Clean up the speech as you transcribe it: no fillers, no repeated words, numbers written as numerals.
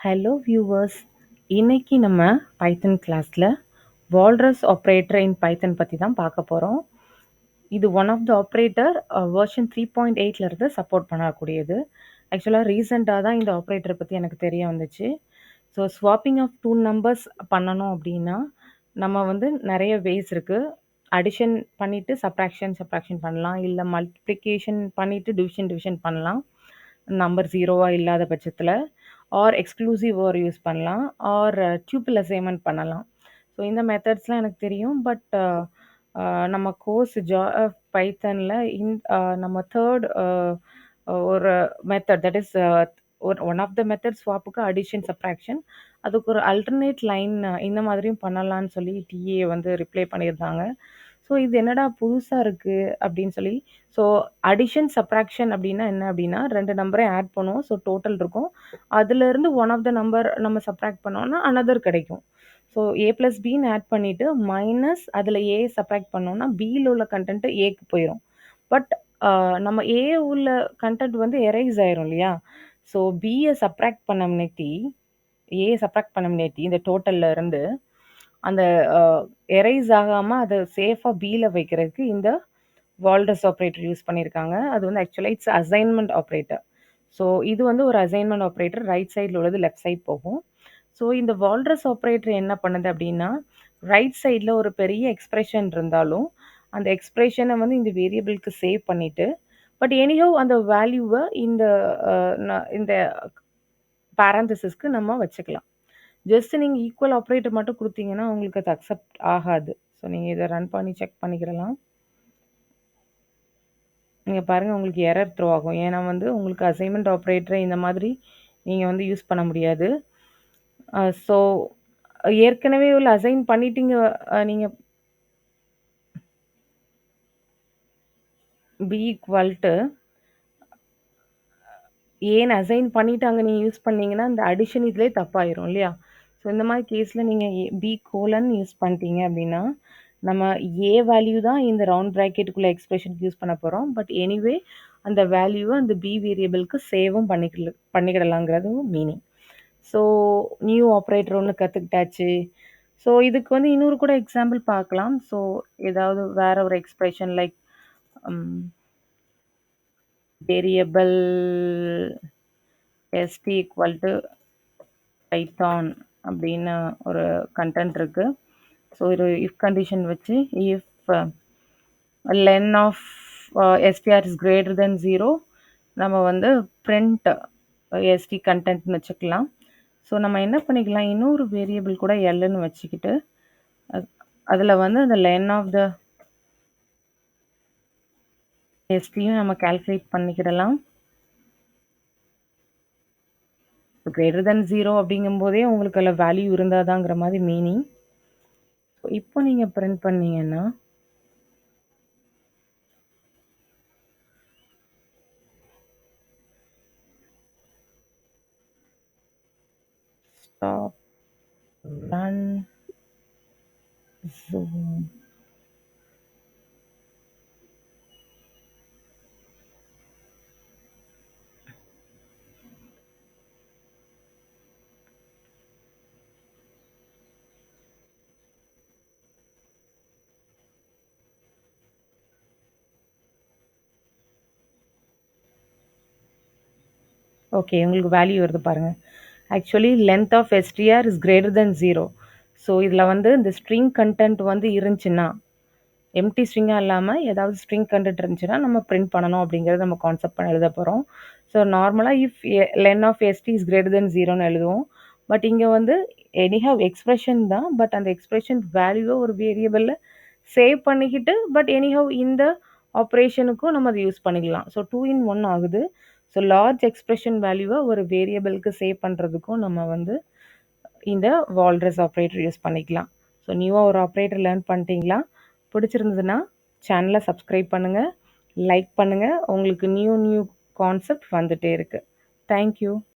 Hello viewers. இன்னைக்கு நம்ம பைத்தன் கிளாஸில் வால்ரஸ் ஆப்ரேட்டர் இன் பைத்தன் பற்றி தான் பார்க்க போகிறோம். இது one of the operator version 3.8 இருந்து சப்போர்ட் பண்ணக்கூடியது. ஆக்சுவலாக ரீசெண்டாக தான் இந்த ஆப்ரேட்டர் பற்றி எனக்கு தெரிய வந்துச்சு. So swapping of two numbers பண்ணணும் அப்படின்னா நம்ம வந்து நிறைய வேஸ் இருக்குது. அடிஷன் பண்ணிவிட்டு சப்ராக்ஷன் பண்ணலாம், இல்லை மல்டிப்ளிகேஷன் பண்ணிவிட்டு டிவிஷன் பண்ணலாம் நம்பர் ஜீரோவாக இல்லாத பட்சத்தில், ஆர் எக்ஸ்க்ளூசிவ் ஆர் யூஸ் பண்ணலாம், ஆர் டியூப்பிள் அசைன்மெண்ட் பண்ணலாம். ஸோ இந்த மெத்தட்ஸ்லாம் எனக்கு தெரியும். பட் நம்ம கோர்ஸ் பைத்தனில் நம்ம தேர்ட் ஒரு method, that is one of the method ஸ்வாப்புக்கு அடிஷன் சப்ராக்ஷன், அதுக்கு ஒரு அல்டர்னேட் லைன் இந்த மாதிரியும் பண்ணலான்னு சொல்லி டிஏ வந்து ரிப்ளை பண்ணியிருந்தாங்க. ஸோ இது என்னடா புதுசாக இருக்குது அப்படின்னு சொல்லி. ஸோ அடிஷன் சப்ராக்ஷன் அப்படின்னா என்ன அப்படின்னா, ரெண்டு நம்பரையும் ஆட் பண்ணுவோம். ஸோ டோட்டல் இருக்கும். அதுலேருந்து ஒன் ஆஃப் த நம்பர் நம்ம சப்ராக்ட் பண்ணோம்னா அனதர் கிடைக்கும். ஸோ ஏ ப்ளஸ் பின்னு ஆட் பண்ணிவிட்டு மைனஸ் அதில் ஏ சப்ராக்ட் பண்ணோம்னா பியில் உள்ள கண்டென்ட்டு ஏக்கு போயிடும். பட் நம்ம ஏ உள்ள கண்டென்ட் வந்து எரைஸ் ஆயிரும் இல்லையா. ஸோ பியை சப்ராக்ட் பண்ணம்னேட்டி இந்த டோட்டல்ல இருந்து அந்த எரைஸ் ஆகாமல் அதை சேஃபாக பியில் வைக்கிறதுக்கு இந்த வால்ரஸ் ஆப்ரேட்டர் யூஸ் பண்ணியிருக்காங்க. அது வந்து ஆக்சுவலாக இட்ஸ் அசைன்மெண்ட் ஆப்ரேட்டர். ஸோ இது வந்து ஒரு அசைன்மெண்ட் ஆப்ரேட்டர், ரைட் சைடில் உள்ளது லெஃப்ட் சைட் போகும். ஸோ இந்த வால்ரஸ் ஆப்ரேட்டர் என்ன பண்ணுது அப்படின்னா, ரைட் சைடில் ஒரு பெரிய எக்ஸ்பிரஷன் இருந்தாலும் அந்த எக்ஸ்பிரஷனை வந்து இந்த வேரியபிளுக்கு சேவ் பண்ணிவிட்டு, பட் எனிஹவ் அந்த வேல்யூவை இந்த பேரந்தசிஸ்க்கு நம்ம வச்சுக்கலாம். ஜஸ்ட் நீங்கள் ஈக்குவல் ஆப்ரேட்டர் மட்டும் கொடுத்தீங்கன்னா உங்களுக்கு அது அக்செப்ட் ஆகாது. ஸோ நீங்கள் இதை ரன் பண்ணி செக் பண்ணிக்கிறலாம். நீங்கள் பாருங்கள், உங்களுக்கு எரர் த்ரோ ஆகும். ஏன்னா வந்து உங்களுக்கு அசைன்மெண்ட் ஆப்ரேட்டரை இந்த மாதிரி நீங்கள் வந்து யூஸ் பண்ண முடியாது. ஸோ ஏற்கனவே உள்ள அசைன் பண்ணிட்டீங்க. நீங்கள் பி ஈக்குவல் டு ஏன்னு அசைன் பண்ணிவிட்டு அங்கே நீங்கள் யூஸ் பண்ணீங்கன்னா இந்த அடிஷன் இதுலேயே தப்பாயிரும் இல்லையா. ஸோ இந்த மாதிரி கேஸில் நீங்கள் பி கோலன் யூஸ் பண்ணிட்டீங்க அப்படின்னா நம்ம ஏ வேல்யூ தான் இந்த ரவுண்ட் ப்ராக்கெட்டுக்குள்ளே எக்ஸ்பிரஷனுக்கு யூஸ் பண்ண போகிறோம். பட் எனிவே அந்த வேல்யூவை அந்த பி வேரியபிளுக்கு சேவும் பண்ணிக்கிடலாங்கிறது மீனிங். ஸோ நியூ ஆப்ரேட்டர் ஒன்று கற்றுக்கிட்டாச்சு. ஸோ இதுக்கு வந்து இன்னொரு கூட எக்ஸாம்பிள் பார்க்கலாம். ஸோ ஏதாவது வேற ஒரு expression like variable st equal to python அப்படின்னு ஒரு கண்டென்ட் இருக்குது. ஸோ ஒரு இஃப் கண்டிஷன் வச்சு if len of str is greater than 0 நம்ம வந்து பிரிண்ட் st கண்டென்ட்னு வச்சுக்கலாம். ஸோ நம்ம என்ன பண்ணிக்கலாம், இன்னொரு வேரியபிள் கூட எல்லுன்னு வச்சுக்கிட்டு அதில் வந்து அந்த லென் ஆஃப் த எஸ்டியும் நம்ம கால்குலேட் பண்ணிக்கிடலாம். கிரேட்டர் தென் 0 அப்படிங்கும்போதே உங்களுக்கு அதில் வேல்யூ இருந்தாதாங்கிற மாதிரி மீனிங். இப்போ நீங்கள் பிரிண்ட் பண்ணீங்கன்னா stop run zoom. ஓகே, உங்களுக்கு வேல்யூ வருது பாருங்கள். Actually length of str is greater than 0. So இதில் வந்து இந்த ஸ்ட்ரிங் கண்டென்ட் வந்து இருந்துச்சுன்னா, எம்டி ஸ்ட்ரிங்காக இல்லாமல் ஏதாவது ஸ்ட்ரிங் கண்டென்ட் இருந்துச்சுன்னா நம்ம பிரிண்ட் பண்ணணும் அப்படிங்கிறது நம்ம கான்செப்ட் பண்ண எழுத போகிறோம். ஸோ நார்மலாக if len of st is greater then 0ன்னு எழுதுவோம். பட் இங்கே வந்து எனிஹவ் எக்ஸ்பிரஷன் தான். பட் அந்த எக்ஸ்பிரஷன் வேல்யூவை ஒரு வேரியபிளில் சேவ் பண்ணிக்கிட்டு பட் எனிஹவ் இந்த ஆப்ரேஷனுக்கும் நம்ம அதை யூஸ் பண்ணிக்கலாம். ஸோ 2 in 1 ஆகுது. ஸோ லார்ஜ் எக்ஸ்பிரஷன் வேல்யூவை ஒரு வேரியபிளுக்கு சேவ் பண்ணுறதுக்கும் நம்ம வந்து இந்த வால்ரஸ் ஆப்ரேட்டர் யூஸ் பண்ணிக்கலாம். ஸோ நியூவாக ஒரு ஆப்ரேட்டர் லேர்ன் பண்ணிட்டீங்களா? பிடிச்சிருந்ததுன்னா சேனலை சப்ஸ்கிரைப் பண்ணுங்கள், லைக் பண்ணுங்கள். உங்களுக்கு நியூ கான்செப்ட் வந்துகிட்டே இருக்குது. தேங்க்யூ.